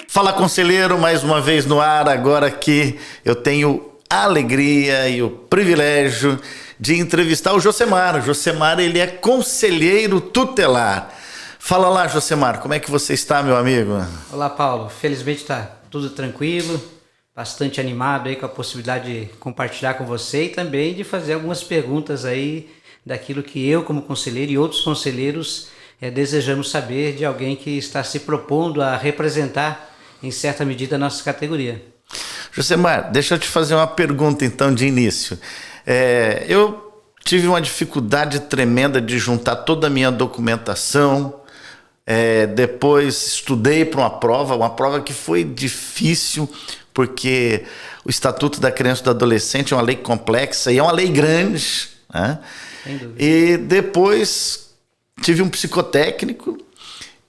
Fala, conselheiro, mais uma vez no ar, agora que eu tenho a alegria e o privilégio de entrevistar o Josemar. O Josemar, ele é conselheiro tutelar. Fala lá, Josemar, como é que você está, meu amigo? Olá, Paulo. Felizmente está tudo tranquilo, bastante animado aí com a possibilidade de compartilhar com você e também de fazer algumas perguntas aí daquilo que eu, como conselheiro, e outros conselheiros desejamos saber de alguém que está se propondo a representar, em certa medida, a nossa categoria. Josemar, deixa eu te fazer uma pergunta, então, de início. Eu tive uma dificuldade tremenda de juntar toda a minha documentação. Depois estudei para uma prova que foi difícil, porque o Estatuto da Criança e do Adolescente é uma lei complexa e é uma lei grande, né? Sem dúvida. E depois tive um psicotécnico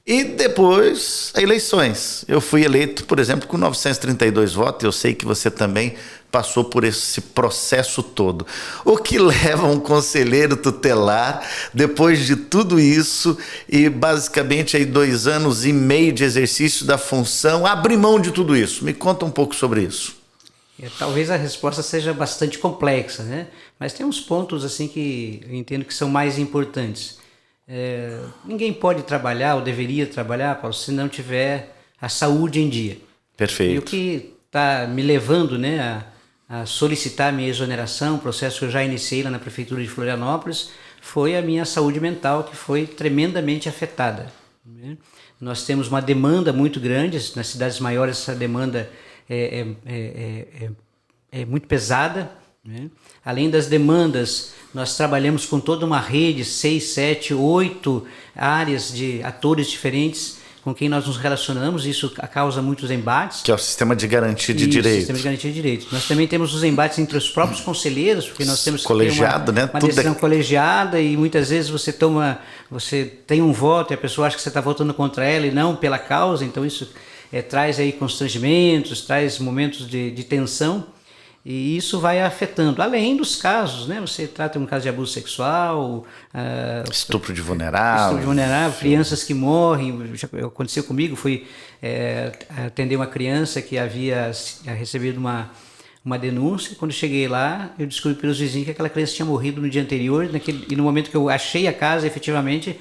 e depois eleições. Eu fui eleito, por exemplo, com 932 votos. Eu sei que você também passou por esse processo todo. O que leva um conselheiro tutelar, depois de tudo isso, e basicamente aí 2 anos e meio de exercício da função, abrir mão de tudo isso? Me conta um pouco sobre isso. Talvez a resposta seja bastante complexa, né? Mas tem uns pontos assim que eu entendo que são mais importantes. Ninguém pode trabalhar ou deveria trabalhar, Paulo, se não tiver a saúde em dia. Perfeito. E o que está me levando, né, a solicitar a minha exoneração, processo que eu já iniciei lá na Prefeitura de Florianópolis, foi a minha saúde mental, que foi tremendamente afetada, né? Nós temos uma demanda muito grande, nas cidades maiores essa demanda é muito pesada, né? Além das demandas, nós trabalhamos com toda uma rede, 6, 7, 8 áreas de atores diferentes com quem nós nos relacionamos, isso causa muitos embates. Que é o sistema de garantia de direitos. Sistema de garantia de direitos. Nós também temos os embates entre os próprios conselheiros, porque nós temos colegiado, que ter uma decisão colegiada, e muitas vezes você tem um voto e a pessoa acha que você está votando contra ela e não pela causa, então isso traz aí constrangimentos, traz momentos de tensão. E isso vai afetando, além dos casos, né? Você trata um caso de abuso sexual, estupro de vulnerável, crianças que morrem. Já aconteceu comigo, fui atender uma criança que havia recebido uma denúncia. Quando cheguei lá, eu descobri pelos vizinhos que aquela criança tinha morrido no dia anterior, e no momento que eu achei a casa, efetivamente,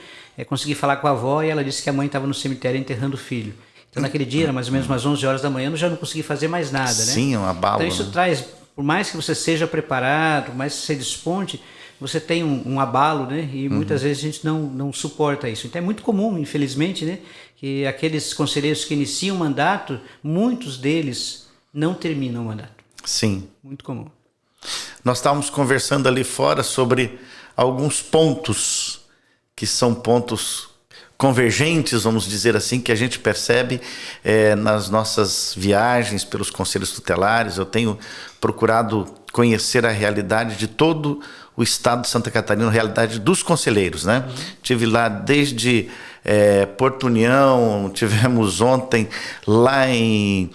consegui falar com a avó e ela disse que a mãe estava no cemitério enterrando o filho. Então, naquele dia, era mais ou menos umas 11 horas da manhã, eu já não consegui fazer mais nada, né? Sim, um abalo. Então, isso traz, por mais que você seja preparado, por mais que você desponte, você tem um abalo, né? E muitas vezes a gente não suporta isso. Então, é muito comum, infelizmente, né? Que aqueles conselheiros que iniciam o mandato, muitos deles não terminam o mandato. Sim. Muito comum. Nós estávamos conversando ali fora sobre alguns pontos que são pontos convergentes, vamos dizer assim, que a gente percebe nas nossas viagens pelos conselhos tutelares. Eu tenho procurado conhecer a realidade de todo o estado de Santa Catarina, a realidade dos conselheiros, né? Tive lá desde Porto União, tivemos ontem lá em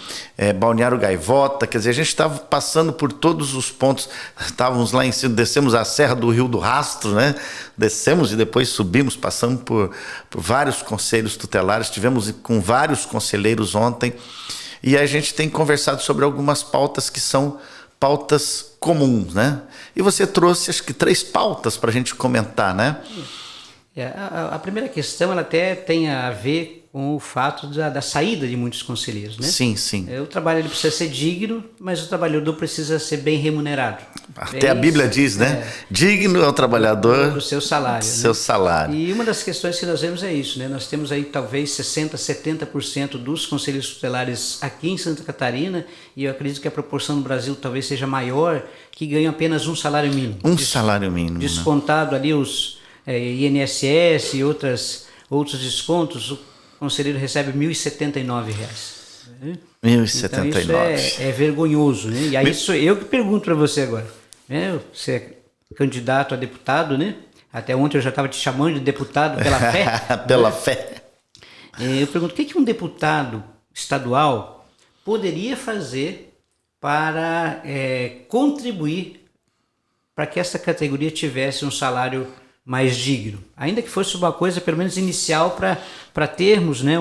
Balneário Gaivota. Quer dizer, a gente estava passando por todos os pontos. Estávamos lá em cima, descemos a Serra do Rio do Rastro, né? Descemos e depois subimos, passamos por vários conselhos tutelares, tivemos com vários conselheiros ontem, e a gente tem conversado sobre algumas pautas que são pautas comuns, né? E você trouxe, acho que 3 pautas para a gente comentar, né? A primeira questão, ela até tem a ver com o fato da saída de muitos conselheiros, né? Sim, sim. O trabalho ele precisa ser digno, mas o trabalhador precisa ser bem remunerado. Até a Bíblia diz, né? Digno é o trabalhador do seu salário. Seu salário. E uma das questões que nós vemos é isso, né? Nós temos aí talvez 60%, 70% dos conselheiros tutelares aqui em Santa Catarina, e eu acredito que a proporção no Brasil talvez seja maior, que ganham apenas um salário mínimo. Salário mínimo. Descontado ali os INSS e outros descontos, o conselheiro recebe R$ 1.079. R$ 1.079. Então isso é vergonhoso, né? E aí sou eu que pergunto para você agora, né? Você é candidato a deputado, né? Até ontem eu já estava te chamando de deputado pela fé. Pela fé. Eu pergunto, o que um deputado estadual poderia fazer para contribuir para que essa categoria tivesse um salário mais digno, ainda que fosse uma coisa pelo menos inicial para termos, né,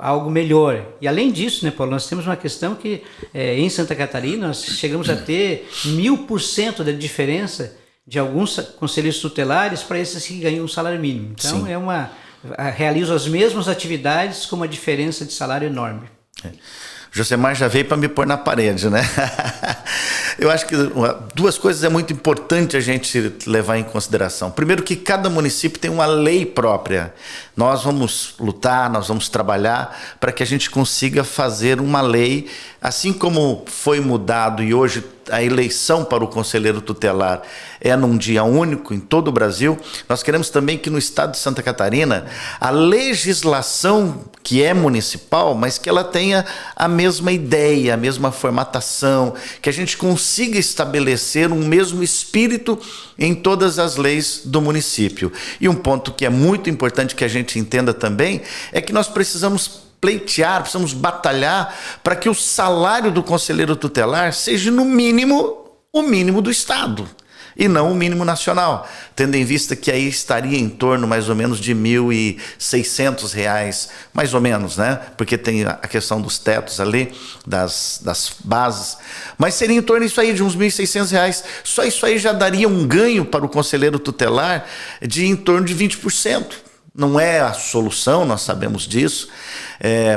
algo melhor. E além disso, né, Paulo, nós temos uma questão que em Santa Catarina nós chegamos a ter 1000% da diferença de alguns conselheiros tutelares para esses que ganham um salário mínimo. Então realizam as mesmas atividades com uma diferença de salário enorme. Josemar já veio para me pôr na parede, né? Eu acho que duas coisas é muito importante a gente levar em consideração. Primeiro, que cada município tem uma lei própria. Nós vamos lutar, nós vamos trabalhar para que a gente consiga fazer uma lei, assim como foi mudado e hoje a eleição para o conselheiro tutelar é num dia único em todo o Brasil. Nós queremos também que no estado de Santa Catarina a legislação que é municipal, mas que ela tenha a mesma ideia, a mesma formatação, que a gente consiga estabelecer um mesmo espírito em todas as leis do município. E um ponto que é muito importante que a gente entenda também é que nós precisamos pleitear, precisamos batalhar para que o salário do conselheiro tutelar seja no mínimo o mínimo do estado e não o mínimo nacional, tendo em vista que aí estaria em torno mais ou menos de R$ 1.600, mais ou menos, né? Porque tem a questão dos tetos ali, das bases, mas seria em torno disso aí, de uns R$ 1.600. Só isso aí já daria um ganho para o conselheiro tutelar de em torno de 20%. Não é a solução, nós sabemos disso,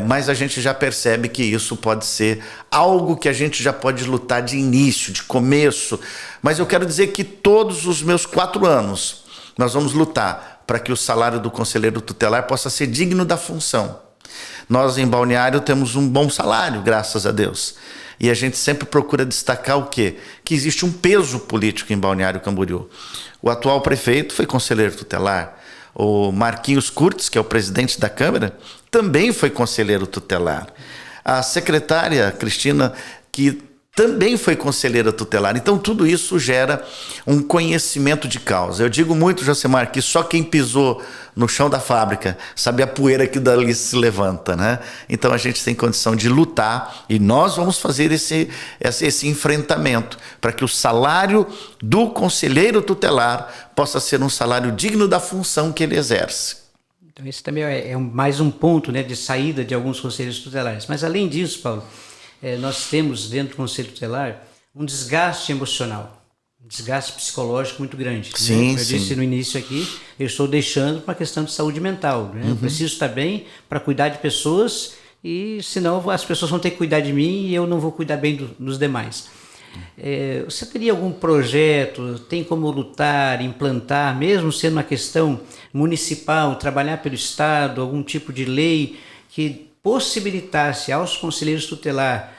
mas a gente já percebe que isso pode ser algo que a gente já pode lutar de início, de começo. Mas eu quero dizer que todos os meus 4 anos nós vamos lutar para que o salário do conselheiro tutelar possa ser digno da função. Nós em Balneário temos um bom salário, graças a Deus. E a gente sempre procura destacar o quê? Que existe um peso político em Balneário Camboriú. O atual prefeito foi conselheiro tutelar. O Marquinhos Curtis, que é o presidente da Câmara, também foi conselheiro tutelar. A secretária Cristina, que também foi conselheira tutelar. Então, tudo isso gera um conhecimento de causa. Eu digo muito, Josemar, que só quem pisou no chão da fábrica sabe a poeira que dali se levanta, né? Então, a gente tem condição de lutar e nós vamos fazer esse enfrentamento para que o salário do conselheiro tutelar possa ser um salário digno da função que ele exerce. Então, esse também é mais um ponto, né, de saída de alguns conselheiros tutelares. Mas, além disso, Paulo, nós temos dentro do Conselho Tutelar um desgaste emocional, um desgaste psicológico muito grande. Sim, né? Como eu disse no início aqui, eu estou deixando para uma questão de saúde mental. Né? Eu preciso estar bem para cuidar de pessoas e senão as pessoas vão ter que cuidar de mim e eu não vou cuidar bem dos demais. Você teria algum projeto, tem como lutar, implantar, mesmo sendo uma questão municipal, trabalhar pelo Estado, algum tipo de lei que possibilitasse aos conselheiros tutelares,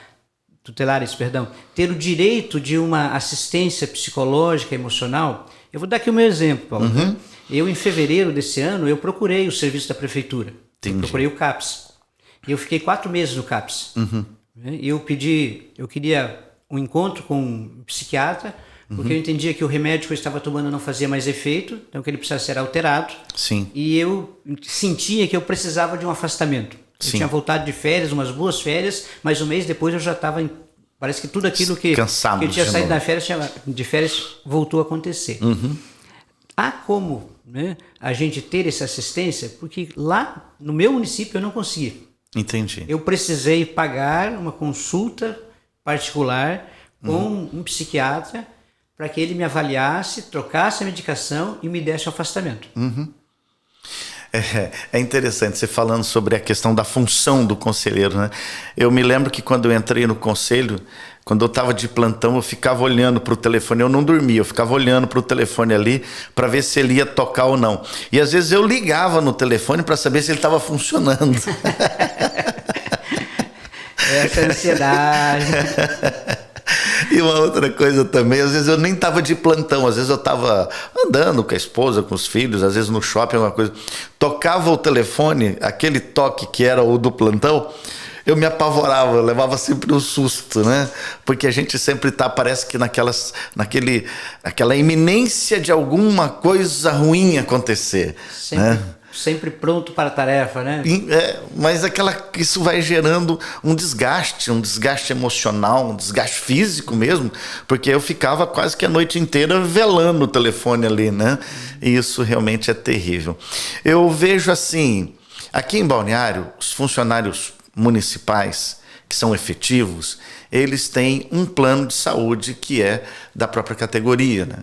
ter o direito de uma assistência psicológica, emocional? Eu vou dar aqui o meu exemplo, Paulo. Eu, em fevereiro desse ano, eu procurei o serviço da prefeitura. Eu procurei o CAPS. E eu fiquei 4 meses no CAPS. E eu queria um encontro com um psiquiatra, porque eu entendia que o remédio que eu estava tomando não fazia mais efeito, então que ele precisava ser alterado. Sim. E eu sentia que eu precisava de um afastamento. Eu tinha voltado de férias, umas boas férias, mas um mês depois eu já estava, parece que tudo aquilo que eu tinha saído de férias voltou a acontecer. Há como, né, a gente ter essa assistência, porque lá no meu município eu não consegui. Entendi. Eu precisei pagar uma consulta particular com um psiquiatra para que ele me avaliasse, trocasse a medicação e me desse o afastamento. É interessante você falando sobre a questão da função do conselheiro, né? Eu me lembro que quando eu entrei no conselho, quando eu estava de plantão, eu ficava olhando para o telefone, eu não dormia, eu ficava olhando para o telefone ali para ver se ele ia tocar ou não. E às vezes eu ligava no telefone para saber se ele estava funcionando. Essa ansiedade. E uma outra coisa também, às vezes eu nem estava de plantão, às vezes eu estava andando com a esposa, com os filhos, às vezes no shopping, alguma coisa. Tocava o telefone, aquele toque que era o do plantão, eu me apavorava, eu levava sempre um susto, né? Porque a gente sempre parece que naquela iminência de alguma coisa ruim acontecer. Sempre. Né? Sempre pronto para a tarefa, né? Mas isso vai gerando um desgaste emocional, um desgaste físico mesmo, porque eu ficava quase que a noite inteira velando o telefone ali, né? E isso realmente é terrível. Eu vejo assim, aqui em Balneário, os funcionários municipais que são efetivos, eles têm um plano de saúde que é da própria categoria, né?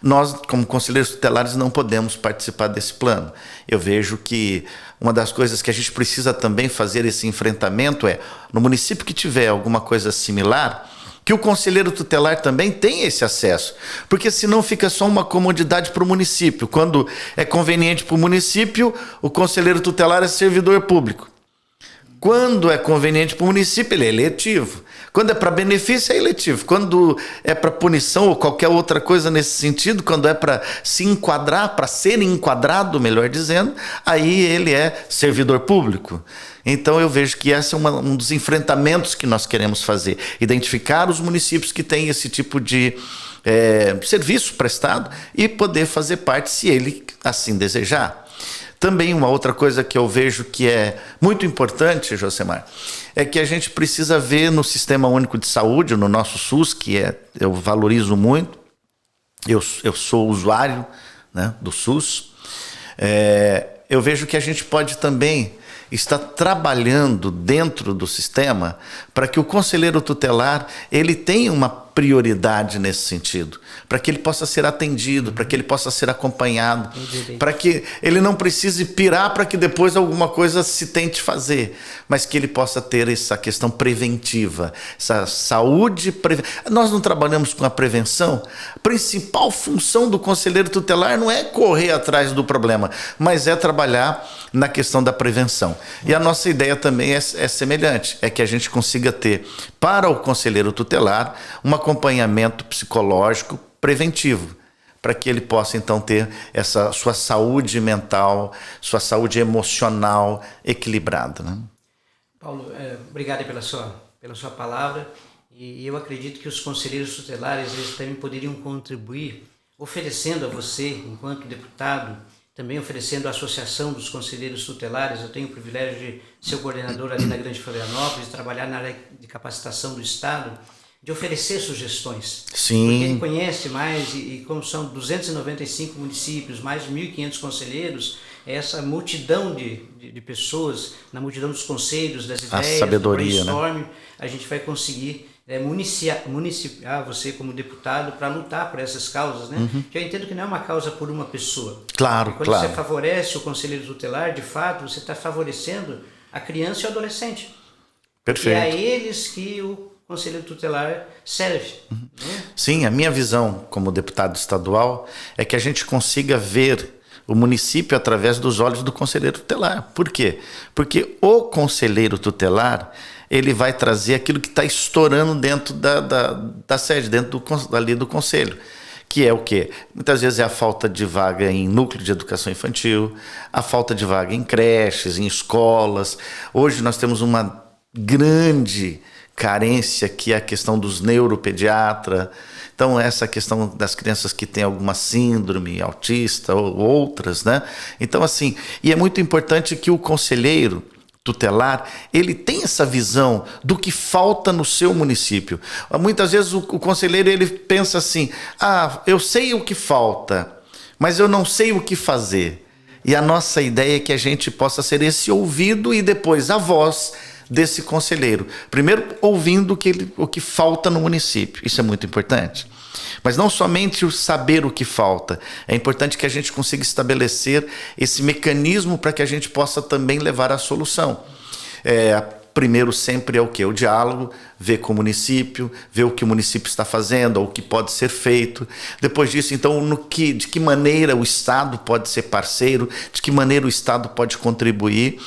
Nós, como conselheiros tutelares, não podemos participar desse plano. Eu vejo que uma das coisas que a gente precisa também fazer esse enfrentamento é, no município que tiver alguma coisa similar, que o conselheiro tutelar também tenha esse acesso, porque senão fica só uma comodidade para o município. Quando é conveniente para o município, o conselheiro tutelar é servidor público. Quando é conveniente para o município, ele é eletivo. Quando é para benefício, é eletivo. Quando é para punição ou qualquer outra coisa nesse sentido, quando é para se enquadrar, para ser enquadrado, melhor dizendo, aí ele é servidor público. Então eu vejo que esse é um dos enfrentamentos que nós queremos fazer. Identificar os municípios que têm esse tipo de serviço prestado e poder fazer parte, se ele assim desejar. Também uma outra coisa que eu vejo que é muito importante, Josemar, é que a gente precisa ver no Sistema Único de Saúde, no nosso SUS, eu valorizo muito, eu sou usuário, né, do SUS, eu vejo que a gente pode também estar trabalhando dentro do sistema para que o conselheiro tutelar ele tenha uma prioridade nesse sentido, para que ele possa ser atendido, para que ele possa ser acompanhado, para que ele não precise pirar para que depois alguma coisa se tente fazer, mas que ele possa ter essa questão preventiva, essa saúde Nós não trabalhamos com a prevenção. A principal função do conselheiro tutelar não é correr atrás do problema, mas é trabalhar na questão da prevenção. E a nossa ideia também é semelhante, é que a gente consiga ter para o conselheiro tutelar um acompanhamento psicológico preventivo, para que ele possa então ter essa sua saúde mental, sua saúde emocional equilibrada, né? Paulo, obrigado pela sua palavra, e eu acredito que os conselheiros tutelares eles também poderiam contribuir oferecendo a você, enquanto deputado, também oferecendo a Associação dos Conselheiros Tutelares. Eu tenho o privilégio de ser o coordenador ali na Grande Florianópolis, trabalhar na área de capacitação do Estado, de oferecer sugestões. Sim. Porque ele conhece mais, e como são 295 municípios, mais de 1.500 conselheiros, essa multidão de pessoas, na multidão dos conselhos, das ideias, sabedoria, do brainstorm, né? A gente vai conseguir municiar você como deputado para lutar por essas causas, né? Uhum. Que eu entendo que não é uma causa por uma pessoa. Claro, quando claro. você favorece o conselheiro tutelar, de fato, você está favorecendo a criança e o adolescente. Perfeito. E é a eles que o conselheiro tutelar serve. Uhum. Né? Sim, a minha visão como deputado estadual é que a gente consiga ver o município através dos olhos do conselheiro tutelar. Por quê? Porque o conselheiro tutelar ele vai trazer aquilo que está estourando dentro da sede, dentro ali do conselho. Que é o quê? Muitas vezes é a falta de vaga em núcleo de educação infantil, a falta de vaga em creches, em escolas. Hoje nós temos uma grande carência que é a questão dos neuropediatras. Então, essa questão das crianças que têm alguma síndrome autista ou outras, né? Então, assim, e é muito importante que o conselheiro tutelar, ele tem essa visão do que falta no seu município. Muitas vezes o conselheiro ele pensa assim, eu sei o que falta, mas eu não sei o que fazer. E a nossa ideia é que a gente possa ser esse ouvido e depois a voz desse conselheiro. Primeiro, ouvindo o que falta no município. Isso é muito importante. Mas não somente o saber o que falta, é importante que a gente consiga estabelecer esse mecanismo para que a gente possa também levar à solução. Primeiro sempre é o quê? O diálogo, ver com o município, ver o que o município está fazendo, ou o que pode ser feito. Depois disso, então, de que maneira o Estado pode ser parceiro, de que maneira o Estado pode contribuir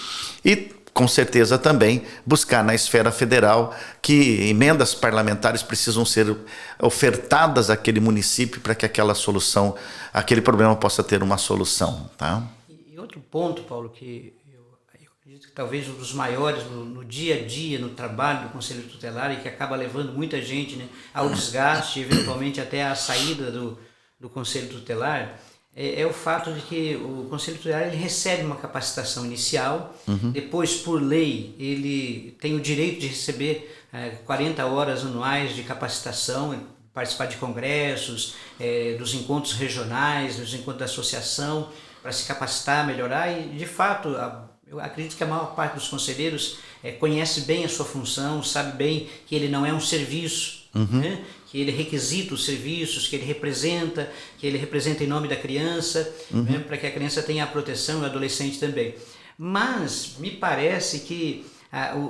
e, com certeza, também buscar na esfera federal que emendas parlamentares precisam ser ofertadas àquele município para que aquela solução, aquele problema possa ter uma solução. Tá? E outro ponto, Paulo, que eu acredito que talvez um dos maiores no dia a dia, no trabalho do conselheiro tutelar e que acaba levando muita gente, né, ao desgaste, eventualmente até à saída do conselho tutelar, é o fato de que o Conselho Tutelar ele recebe uma capacitação inicial, depois, por lei, ele tem o direito de receber 40 horas anuais de capacitação, participar de congressos, dos encontros regionais, dos encontros da associação, para se capacitar, melhorar e, de fato, eu acredito que a maior parte dos conselheiros conhece bem a sua função, sabe bem que ele não é um serviço, né? Que ele requisita os serviços, que ele representa em nome da criança, né? Para que a criança tenha a proteção e o adolescente também. Mas me parece que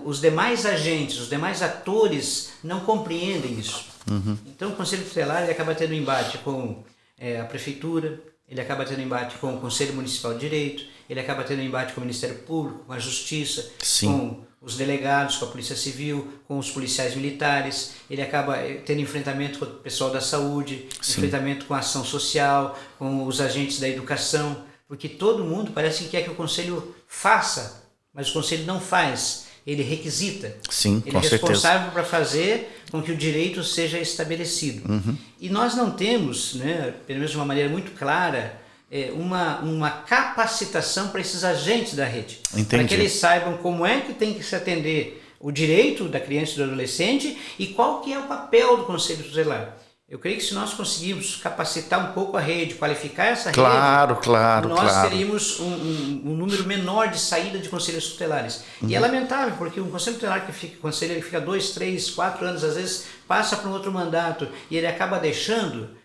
os demais agentes, os demais atores não compreendem isso. Então o Conselho Tutelar ele acaba tendo embate com a Prefeitura, ele acaba tendo embate com o Conselho Municipal de Direito, ele acaba tendo embate com o Ministério Público, com a Justiça, com os delegados, com a Polícia Civil, com os policiais militares, ele acaba tendo enfrentamento com o pessoal da saúde, enfrentamento com a ação social, com os agentes da educação, porque todo mundo parece que quer que o Conselho faça, mas o Conselho não faz, ele requisita. Sim, ele é responsável para fazer com que o direito seja estabelecido. E nós não temos, né, pelo menos de uma maneira muito clara, uma capacitação para esses agentes da rede. Entendi. Para que eles saibam como é que tem que se atender o direito da criança e do adolescente e qual que é o papel do Conselho Tutelar. Eu creio que se nós conseguirmos capacitar um pouco a rede, qualificar essa rede, nós teríamos um número menor de saída de conselhos tutelares. E é lamentável, porque um conselho tutelar ele fica 2, 3, 4 anos, às vezes passa para um outro mandato e ele acaba deixando...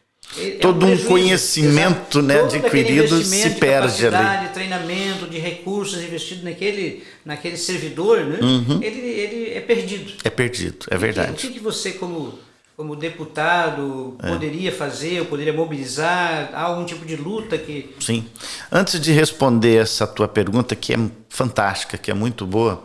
Todo um conhecimento, né, adquirido se perde ali. De treinamento, de recursos investidos naquele servidor, né? Ele é perdido. É perdido, é verdade. O que você, como deputado, poderia fazer, ou poderia mobilizar? Há algum tipo de luta que... Sim. Antes de responder essa tua pergunta, que é fantástica, que é muito boa,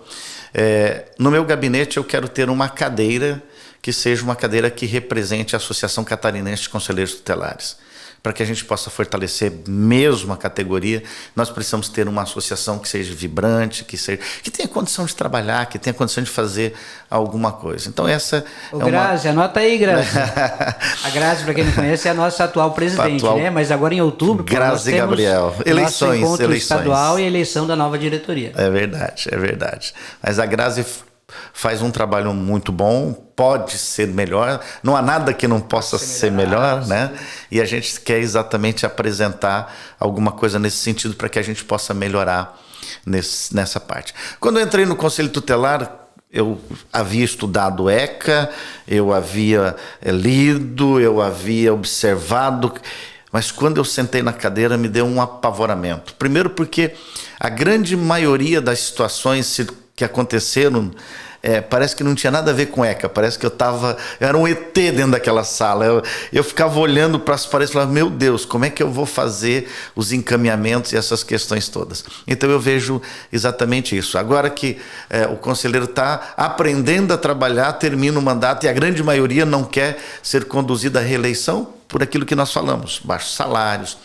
no meu gabinete eu quero ter uma cadeira que seja uma cadeira que represente a Associação Catarinense de Conselheiros Tutelares. Para que a gente possa fortalecer mesmo a categoria, nós precisamos ter uma associação que seja vibrante, que tenha condição de trabalhar, que tenha condição de fazer alguma coisa. Então essa Grazi, anota aí, Grazi. A Grazi, para quem não conhece, é a nossa atual presidente, né? Mas agora em outubro, Grazi Gabriel. Eleições, nosso encontro estadual e eleição da nova diretoria. É verdade. Mas a Grazi faz um trabalho muito bom, pode ser melhor, não há nada que não possa ser melhor, né? E a gente quer exatamente apresentar alguma coisa nesse sentido para que a gente possa melhorar nessa parte. Quando eu entrei no Conselho Tutelar, eu havia estudado ECA, eu havia lido, eu havia observado, mas quando eu sentei na cadeira me deu um apavoramento. Primeiro porque a grande maioria das situações que aconteceram, parece que não tinha nada a ver com ECA, parece que eu era um ET dentro daquela sala, eu ficava olhando para as paredes e falava, meu Deus, como é que eu vou fazer os encaminhamentos e essas questões todas? Então eu vejo exatamente isso. Agora que o conselheiro está aprendendo a trabalhar, termina o mandato e a grande maioria não quer ser conduzida à reeleição por aquilo que nós falamos, baixos salários,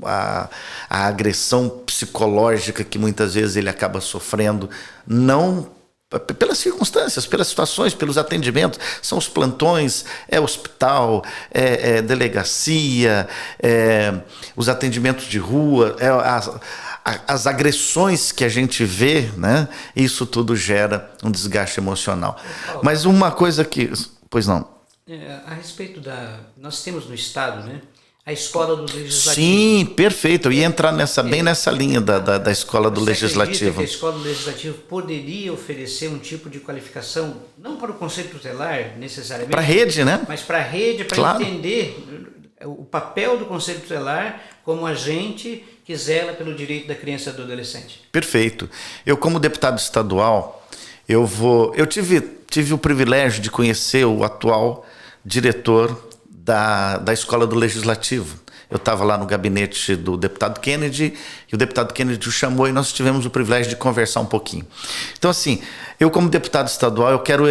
a agressão psicológica que muitas vezes ele acaba sofrendo, não pelas circunstâncias, pelas situações, pelos atendimentos, são os plantões, hospital, delegacia, os atendimentos de rua, as agressões que a gente vê, né? Isso tudo gera um desgaste emocional. Mas uma coisa que... Pois não. A respeito nós temos no Estado, né? A escola do Legislativo. Sim, perfeito. Eu ia entrar bem nessa linha da escola do Legislativo. Que a escola do Legislativo poderia oferecer um tipo de qualificação, não para o Conselho Tutelar necessariamente, para a rede, né? Mas para a rede, para entender o papel do Conselho Tutelar como agente que zela pelo direito da criança e do adolescente. Perfeito. Eu, como deputado estadual, eu tive o privilégio de conhecer o atual diretor da Escola do Legislativo. Eu estava lá no gabinete do deputado Kennedy e o deputado Kennedy o chamou e nós tivemos o privilégio de conversar um pouquinho. Então, assim, eu como deputado estadual, eu quero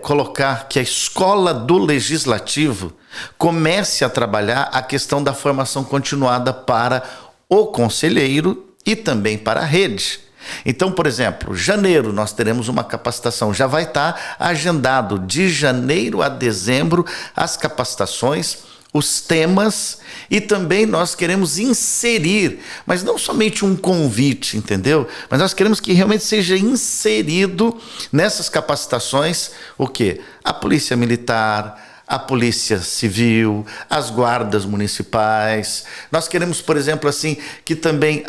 colocar que a Escola do Legislativo comece a trabalhar a questão da formação continuada para o conselheiro e também para a rede. Então, por exemplo, janeiro nós teremos uma capacitação, já vai estar agendado de janeiro a dezembro as capacitações os temas e também nós queremos inserir, mas não somente um convite, entendeu? Mas nós queremos que realmente seja inserido nessas capacitações o quê? A Polícia Militar, a Polícia Civil, as guardas municipais. Nós queremos, por exemplo, assim, que também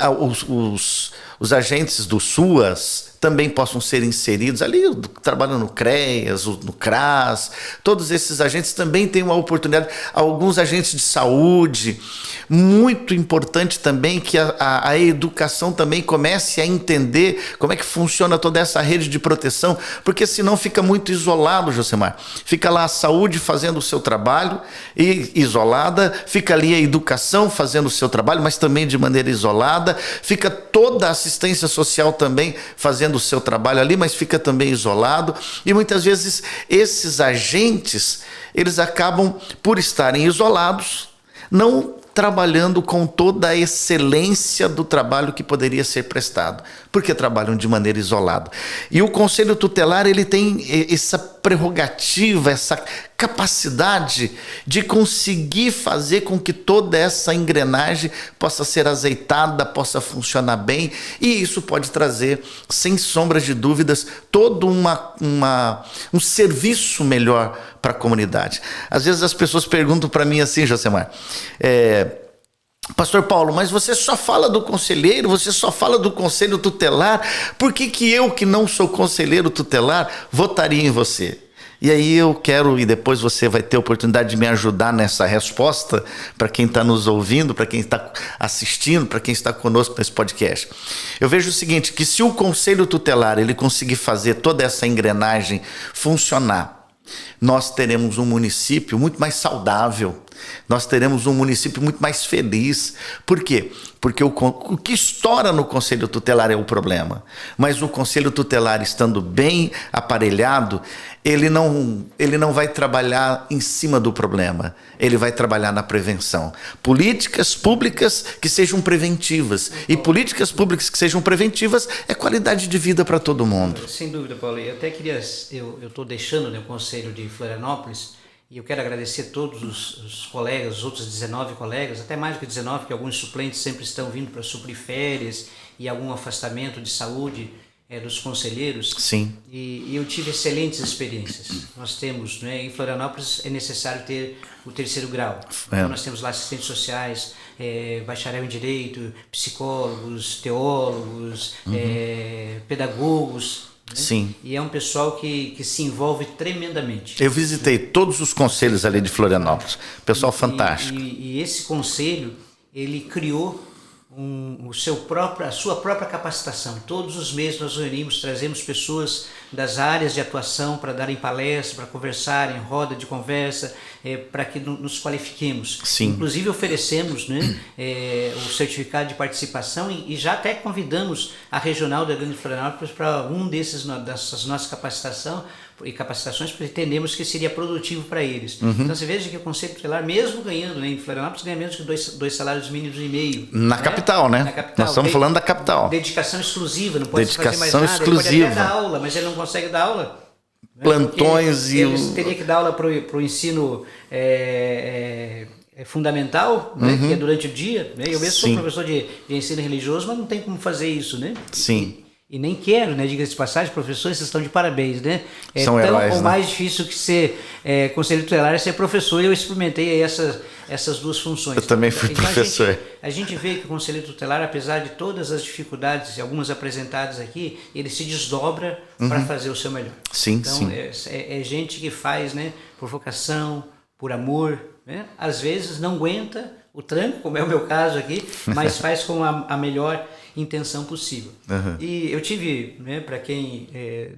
os agentes do SUAS também possam ser inseridos ali, trabalhando no CREAS, no CRAS, todos esses agentes também têm uma oportunidade, alguns agentes de saúde, muito importante também que a educação também comece a entender como é que funciona toda essa rede de proteção, porque senão fica muito isolado, Josemar. Fica lá a saúde fazendo o seu trabalho e isolada, fica ali a educação fazendo o seu trabalho, mas também de maneira isolada, fica toda a assistência social também fazendo o seu trabalho ali, mas fica também isolado, e muitas vezes esses agentes, eles acabam por estarem isolados, não trabalhando com toda a excelência do trabalho que poderia ser prestado, porque trabalham de maneira isolada. E o Conselho Tutelar, ele tem essa prerrogativa, essa capacidade de conseguir fazer com que toda essa engrenagem possa ser azeitada, possa funcionar bem, e isso pode trazer, sem sombras de dúvidas, todo um serviço melhor para a comunidade. Às vezes as pessoas perguntam para mim assim, Josemar, Pastor Paulo, mas você só fala do conselheiro, você só fala do conselho tutelar, por que eu, que não sou conselheiro tutelar, votaria em você? E aí eu quero, e depois você vai ter a oportunidade de me ajudar nessa resposta, para quem está nos ouvindo, para quem está assistindo, para quem está conosco nesse podcast. Eu vejo o seguinte, que se o conselho tutelar ele conseguir fazer toda essa engrenagem funcionar, nós teremos um município muito mais saudável, nós teremos um município muito mais feliz. Por quê? Porque o que estoura no Conselho Tutelar é o problema. Mas o Conselho Tutelar, estando bem aparelhado, ele não vai trabalhar em cima do problema. Ele vai trabalhar na prevenção. Políticas públicas que sejam preventivas. E políticas públicas que sejam preventivas é qualidade de vida para todo mundo. Sem dúvida, Paulo. Eu até queria... Eu estou deixando, né, o Conselho de Florianópolis. E eu quero agradecer todos os colegas, os outros 19 colegas, até mais do que 19, porque alguns suplentes sempre estão vindo para suprir férias e algum afastamento de saúde dos conselheiros. Sim. E eu tive excelentes experiências. Nós temos, né, em Florianópolis é necessário ter o 3º grau. Então nós temos lá assistentes sociais, bacharel em direito, psicólogos, teólogos, pedagogos. Sim. E é um pessoal que se envolve tremendamente. Eu visitei todos os conselhos ali de Florianópolis. Pessoal fantástico. E esse conselho, ele criou a sua própria capacitação. Todos os meses nós reunimos, trazemos pessoas das áreas de atuação para darem palestra, para conversarem, roda de conversa, para que nos qualifiquemos. Sim. Inclusive oferecemos, né, o certificado de participação e já até convidamos a Regional da Grande Florianópolis para dessas nossas capacitações, porque entendemos que seria produtivo para eles. Então você veja que o Conselho Tutelar, mesmo ganhando, né, em Florianópolis, ganha menos que dois salários mínimos e meio. Na capital, né? Na capital. Nós estamos falando da capital. Dedicação exclusiva, não pode fazer mais Dedicação nada. exclusiva. Ele pode até dar aula, mas ele não consegue dar aula. Plantões ele teria que dar aula para o ensino fundamental, né, que é durante o dia. Né? Eu mesmo sou professor de ensino religioso, mas não tem como fazer isso, né? Sim. E nem quero, né? Diga-se de passagem, professores, vocês estão de parabéns, né? São heróis, ou mais difícil que ser conselheiro tutelar é ser professor, e eu experimentei aí essas duas funções. Eu também fui então, professor. A gente vê que o conselheiro tutelar, apesar de todas as dificuldades, algumas apresentadas aqui, ele se desdobra para fazer o seu melhor. Sim, então, sim. É gente que faz, né, por vocação, por amor, né? Às vezes não aguenta o tranco, como é o meu caso aqui, mas faz com a melhor intenção possível. E eu tive, né, para quem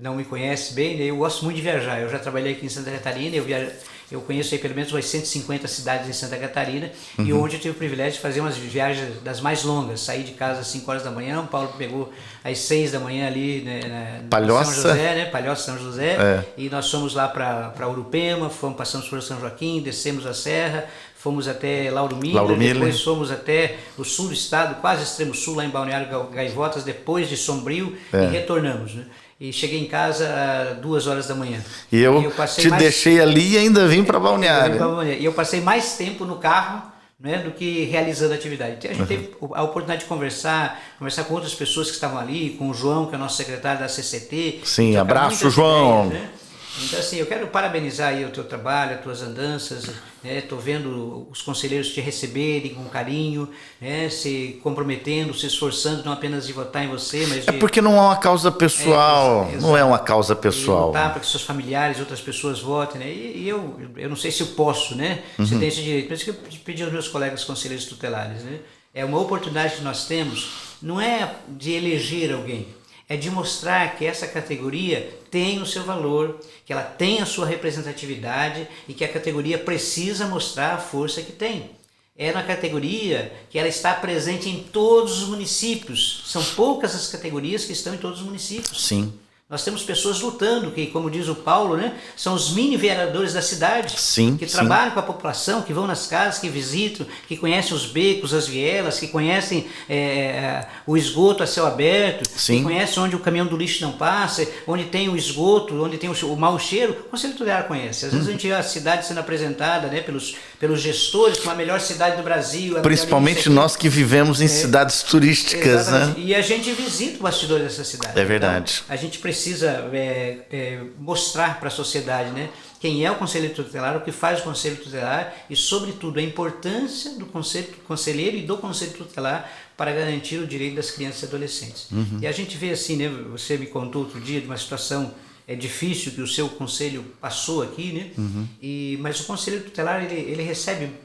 não me conhece bem, né, eu gosto muito de viajar. Eu já trabalhei aqui em Santa Catarina, eu conheço aí pelo menos umas 150 cidades em Santa Catarina, e hoje eu tive o privilégio de fazer umas viagens das mais longas. Saí de casa às 5 horas da manhã, o Paulo pegou às 6 da manhã ali, né, Palhoça. São José, né, Palhoça, São José, e nós fomos lá para Urupema, passamos por São Joaquim, descemos a serra, fomos até Lauro Miller, depois fomos até o sul do estado, quase extremo sul, lá em Balneário Gaivotas, depois de Sombrio, e retornamos, né? E cheguei em casa às 2 horas da manhã. E eu te deixei ali e ainda vim para Balneário. E eu passei mais tempo no carro, né, do que realizando a atividade. Então, a gente teve a oportunidade de conversar com outras pessoas que estavam ali, com o João, que é o nosso secretário da CCT. Sim, abraço, João. Ideias, né? Então, assim, eu quero parabenizar aí o teu trabalho, as tuas andanças, né? Tô vendo os conselheiros te receberem com carinho, né? Se comprometendo, se esforçando, não apenas de votar em você, mas de... É porque não é uma causa pessoal, não é uma causa pessoal. Lutar para que seus familiares e outras pessoas votem, né? E eu não sei se eu posso, né? Se tem esse direito. Por isso que eu pedi aos meus colegas conselheiros tutelares, né? É uma oportunidade que nós temos, não é de eleger alguém, é de mostrar que essa categoria tem o seu valor, que ela tem a sua representatividade e que a categoria precisa mostrar a força que tem. É na categoria que ela está presente em todos os municípios. São poucas as categorias que estão em todos os municípios. Sim. Nós temos pessoas lutando, que, como diz o Paulo, né, são os mini vereadores da cidade, que trabalham com a população, que vão nas casas, que visitam, que conhecem os becos, as vielas, que conhecem o esgoto a céu aberto, que conhecem onde o caminhão do lixo não passa, onde tem o esgoto, onde tem o mau cheiro. O Conselho Tutelar conhece. Às vezes a gente vê a cidade sendo apresentada, né, pelos gestores como a melhor cidade do Brasil. Principalmente nós que vivemos em cidades turísticas. Né? E a gente visita o bastidor dessa cidade. É verdade. Então, a gente precisa mostrar para a sociedade, né, quem é o conselheiro tutelar, o que faz o conselho tutelar e, sobretudo, a importância do conselheiro e do conselho tutelar para garantir o direito das crianças e adolescentes. E a gente vê assim, né, você me contou outro dia de uma situação difícil que o seu conselho passou aqui, né? Mas o conselheiro tutelar ele recebe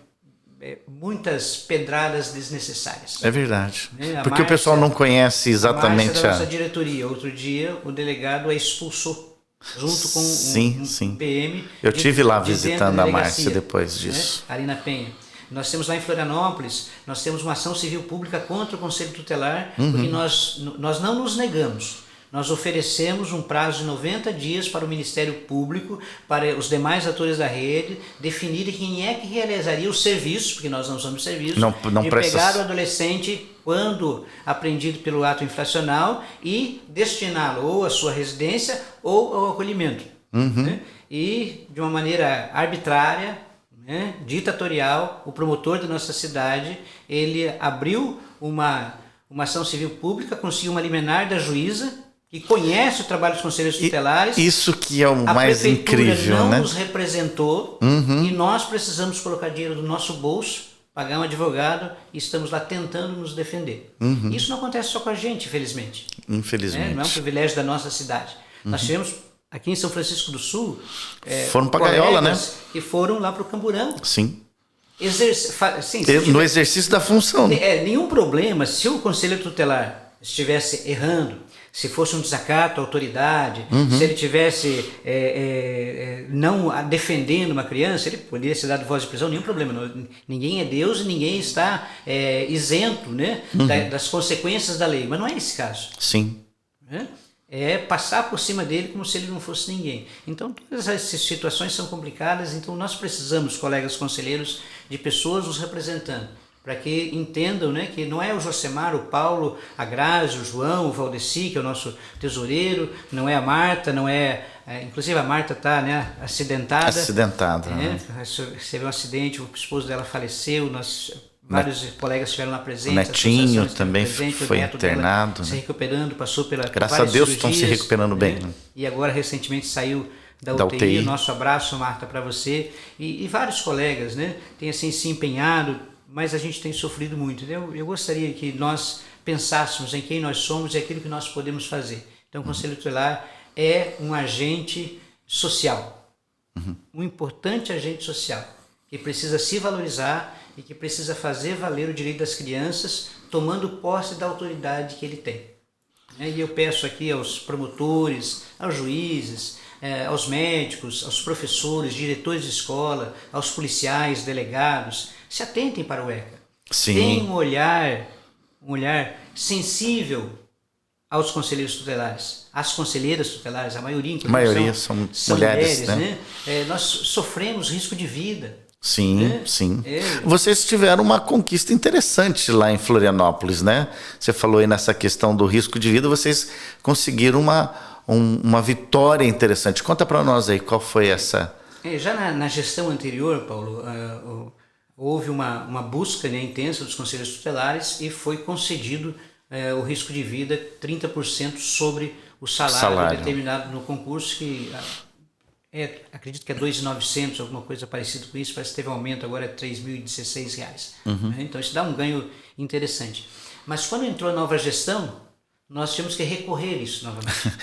muitas pedradas desnecessárias. É verdade. Porque o pessoal não conhece exatamente a nossa diretoria. Outro dia o delegado a expulsou junto com um PM. Eu tive lá visitando a Márcia depois disso. Né? Ali na Penha. Nós temos lá em Florianópolis, nós temos uma ação civil pública contra o Conselho Tutelar, porque nós não nos negamos. Nós oferecemos um prazo de 90 dias para o Ministério Público, para os demais atores da rede, definirem quem é que realizaria o serviço, porque nós não somos serviço, de pegar o adolescente quando apreendido pelo ato infracional e destiná-lo ou à sua residência ou ao acolhimento. Né? E de uma maneira arbitrária, né, ditatorial, o promotor da nossa cidade, ele abriu uma ação civil pública, conseguiu uma liminar da juíza, que conhece o trabalho dos conselheiros tutelares. Isso que é o mais incrível, não, né? Nos representou e nós precisamos colocar dinheiro do nosso bolso, pagar um advogado e estamos lá tentando nos defender. Isso não acontece só com a gente, infelizmente. Infelizmente. Não é um privilégio da nossa cidade. Nós tivemos aqui em São Francisco do Sul foram para Gaiola, né? Que foram lá para o Camburão. Sim. No exercício da função. Nenhum problema se o conselheiro tutelar estivesse errando, se fosse um desacato à autoridade, se ele tivesse não defendendo uma criança, ele poderia ser dado voz de prisão, nenhum problema. Não, ninguém é Deus e ninguém está isento, né, das consequências da lei. Mas não é esse caso. Sim. É passar por cima dele como se ele não fosse ninguém. Então, todas essas situações são complicadas, então nós precisamos, colegas conselheiros, de pessoas nos representando, para que entendam, né, que não é o Josemar, o Paulo, a Grazi, o João, o Valdeci, que é o nosso tesoureiro, não é a Marta, não é... inclusive a Marta está, né, acidentada. Recebeu um acidente, o esposo dela faleceu, vários colegas estiveram lá presentes. O netinho também foi internado. Se recuperando, passou pela... Graças a Deus estão se recuperando bem. E agora recentemente saiu da UTI. Nosso abraço, Marta, para você. E vários colegas, né, têm assim, se empenhado, mas a gente tem sofrido muito. Eu gostaria que nós pensássemos em quem nós somos e aquilo que nós podemos fazer. Então o Conselho Tutelar é um agente social, um importante agente social, que precisa se valorizar e que precisa fazer valer o direito das crianças, tomando posse da autoridade que ele tem. E eu peço aqui aos promotores, aos juízes, aos médicos, aos professores, diretores de escola, aos policiais, delegados, se atentem para o ECA. Sim. Tenham um olhar sensível aos conselheiros tutelares, às conselheiras tutelares, a maioria, são mulheres, né? Nós sofremos risco de vida. Sim, sim. Vocês tiveram uma conquista interessante lá em Florianópolis, né? Você falou aí nessa questão do risco de vida, vocês conseguiram uma vitória interessante. Conta para nós aí, qual foi essa... Já na gestão anterior, Paulo, houve uma busca, né, intensa dos conselhos tutelares e foi concedido o risco de vida 30% sobre o salário determinado no concurso, que... acredito que é 2.900, alguma coisa parecida com isso, parece que teve um aumento, agora é R$3.016. Né? Então isso dá um ganho interessante. Mas quando entrou a nova gestão, nós tivemos que recorrer isso novamente. Né?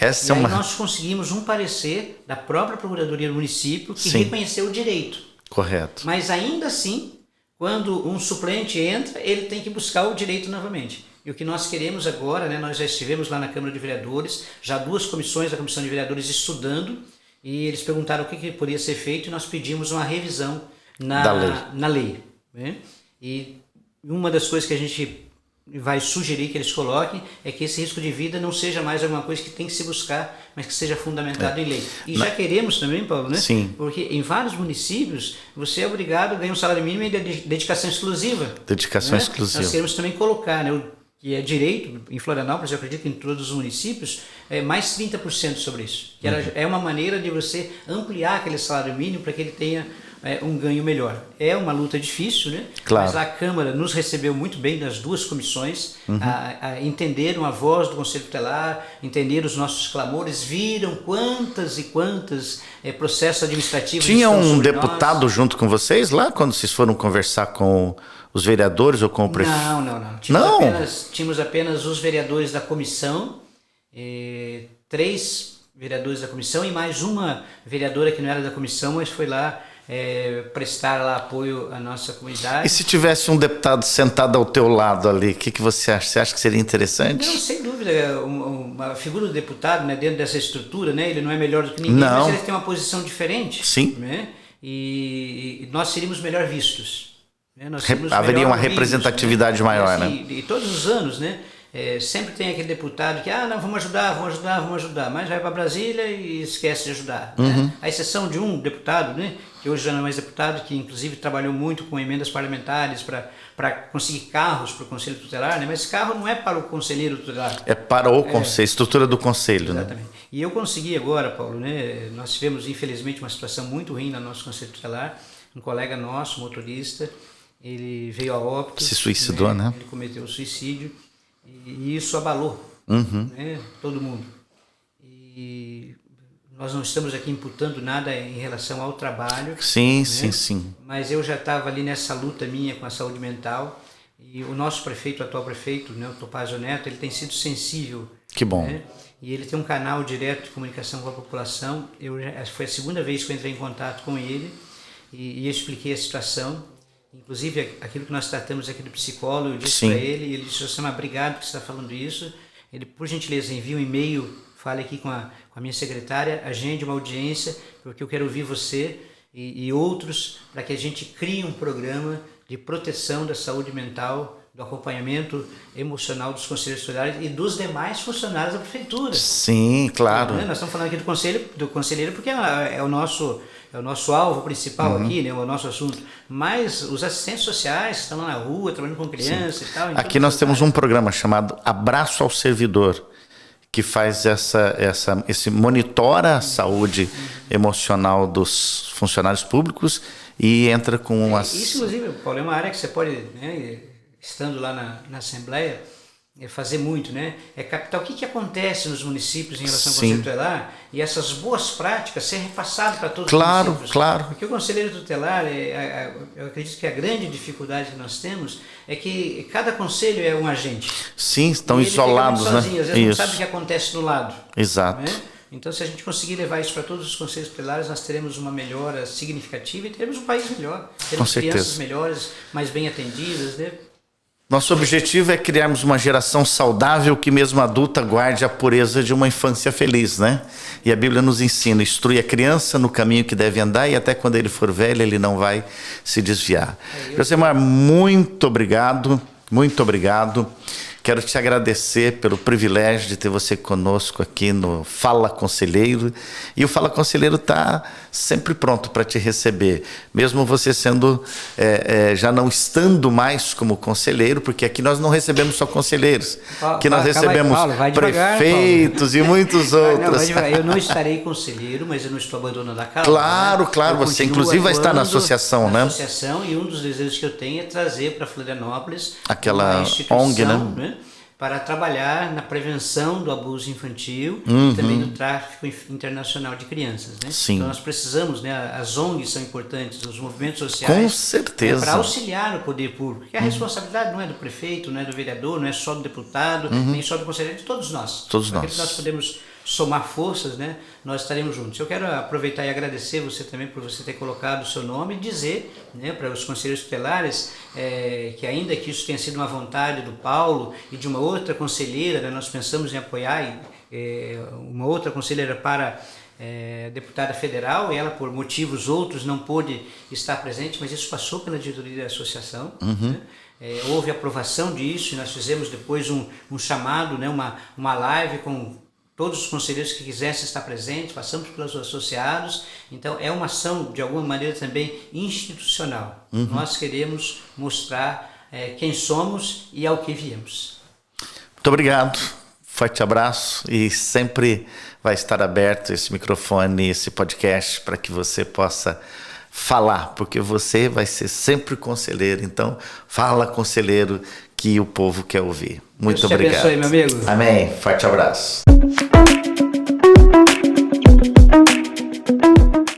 E aí nós conseguimos um parecer da própria Procuradoria do município que reconheceu o direito. Correto. Mas ainda assim, quando um suplente entra, ele tem que buscar o direito novamente. E o que nós queremos agora, né, nós já estivemos lá na Câmara de Vereadores, já 2 comissões da Comissão de Vereadores estudando, e eles perguntaram o que poderia ser feito e nós pedimos uma revisão na lei. Né? E uma das coisas que a gente vai sugerir que eles coloquem é que esse risco de vida não seja mais alguma coisa que tem que se buscar, mas que seja fundamentado em lei. E já queremos também, Paulo, né? Sim. Porque em vários municípios você é obrigado a ganhar um salário mínimo e dedicação exclusiva. Dedicação exclusiva. Nós queremos também colocar, né, que é direito, em Florianópolis, eu acredito que em todos os municípios, mais 30% sobre isso. Que é uma maneira de você ampliar aquele salário mínimo para que ele tenha um ganho melhor. É uma luta difícil, né? Claro. Mas a Câmara nos recebeu muito bem das 2 comissões, entenderam a voz do Conselho Tutelar, entenderam os nossos clamores, viram quantas e quantas processos administrativos... Tinha um deputado junto com vocês lá, quando vocês foram conversar com os vereadores ou com o prefeito? Não. Tínhamos apenas os vereadores da comissão, 3 vereadores da comissão e mais uma vereadora que não era da comissão, mas foi lá prestar lá apoio à nossa comunidade. E se tivesse um deputado sentado ao teu lado ali, o que você acha? Você acha que seria interessante? Não, sem dúvida. Uma figura do deputado, né, dentro dessa estrutura, né, ele não é melhor do que ninguém, mas ele tem uma posição diferente. Sim. Né, e nós seríamos melhor vistos. Né, haveria uma representatividade maior, né? E todos os anos, né? Sempre tem aquele deputado que, não, vamos ajudar, mas vai para Brasília e esquece de ajudar. Né? A exceção de um deputado, né, que hoje já não é mais deputado, que inclusive trabalhou muito com emendas parlamentares para conseguir carros para o Conselho Tutelar, né? Mas esse carro não é para o conselheiro tutelar. É para o conselho, estrutura do conselho. Exatamente. Né? E eu consegui agora, Paulo, né, nós tivemos infelizmente uma situação muito ruim no nosso Conselho Tutelar, um colega nosso, motorista, ele veio a óbito. Se suicidou, né? Ele cometeu suicídio. E isso abalou né, todo mundo. E nós não estamos aqui imputando nada em relação ao trabalho. Sim, né? sim. Mas eu já estava ali nessa luta minha com a saúde mental. E o nosso prefeito, o atual prefeito, né, o Topazio Neto, ele tem sido sensível. Que bom. Né? E ele tem um canal direto de comunicação com a população. Foi a segunda vez que eu entrei em contato com ele e eu expliquei a situação. Inclusive, aquilo que nós tratamos aqui do psicólogo, eu disse para ele, e ele disse, Josemar, obrigado por você estar falando isso. Ele, por gentileza, envia um e-mail, fale aqui com a minha secretária, agende uma audiência, porque eu quero ouvir você e outros, para que a gente crie um programa de proteção da saúde mental, do acompanhamento emocional dos conselheiros tutelares e dos demais funcionários da prefeitura. Sim, claro. Nós estamos falando aqui do conselheiro porque é o nosso alvo principal aqui, né, o nosso assunto. Mas os assistentes sociais que estão lá na rua, trabalhando com crianças e tal. Aqui nós temos um programa chamado Abraço ao Servidor, que faz esse monitora a saúde emocional dos funcionários públicos e entra com Isso, inclusive, Paulo, é uma área que você pode, né, estando lá na Assembleia, fazer muito, né? captar o que acontece nos municípios em relação ao Conselho Tutelar e essas boas práticas ser repassadas para todos os municípios. Claro. Porque o Conselheiro Tutelar, eu acredito que a grande dificuldade que nós temos é que cada conselho é um agente. Sim, estão isolados, né? Sozinho, às vezes não sabe o que acontece do lado. Exato. Né? Então, se a gente conseguir levar isso para todos os conselhos tutelares, nós teremos uma melhora significativa e teremos um país melhor. Teremos crianças melhores, mais bem atendidas, né? Nosso objetivo é criarmos uma geração saudável que mesmo adulta guarde a pureza de uma infância feliz, né? E a Bíblia nos ensina, instrui a criança no caminho que deve andar e até quando ele for velho ele não vai se desviar. Josemar, muito obrigado. Quero te agradecer pelo privilégio de ter você conosco aqui no Fala Conselheiro. E o Fala Conselheiro está sempre pronto para te receber, mesmo você sendo, já não estando mais como conselheiro, porque aqui nós não recebemos só conselheiros, aqui nós recebemos Paulo, prefeitos e muitos outros. Eu não estarei conselheiro, mas eu não estou abandonando a causa. Claro, você inclusive vai estar na associação, né? Associação, e um dos desejos que eu tenho é trazer para Florianópolis aquela ONG, né? Para trabalhar na prevenção do abuso infantil e também do tráfico internacional de crianças, né? Sim. Então nós precisamos, né? As ONGs são importantes, os movimentos sociais. Com certeza. Para auxiliar o poder público, porque a responsabilidade não é do prefeito, não é do vereador, não é só do deputado, nem só do conselheiro, de todos nós. Todos nós. nós. Nós podemos somar forças, né? Nós estaremos juntos. Eu quero aproveitar e agradecer você também por você ter colocado o seu nome e dizer, né, para os conselheiros tutelares que ainda que isso tenha sido uma vontade do Paulo e de uma outra conselheira, né, nós pensamos em apoiar uma outra conselheira para deputada federal, e ela por motivos outros não pôde estar presente, mas isso passou pela diretoria da associação, né? Houve aprovação disso e nós fizemos depois um chamado, né, uma live com todos os conselheiros que quisessem estar presentes, passamos pelos associados. Então é uma ação de alguma maneira também institucional. Nós queremos mostrar quem somos e ao que viemos. Muito obrigado, forte abraço, e sempre vai estar aberto esse microfone, esse podcast, para que você possa falar, porque você vai ser sempre conselheiro. Então fala, conselheiro, que o povo quer ouvir. Muito obrigado. Deus te abençoe, meu amigo. Amém. Forte abraço.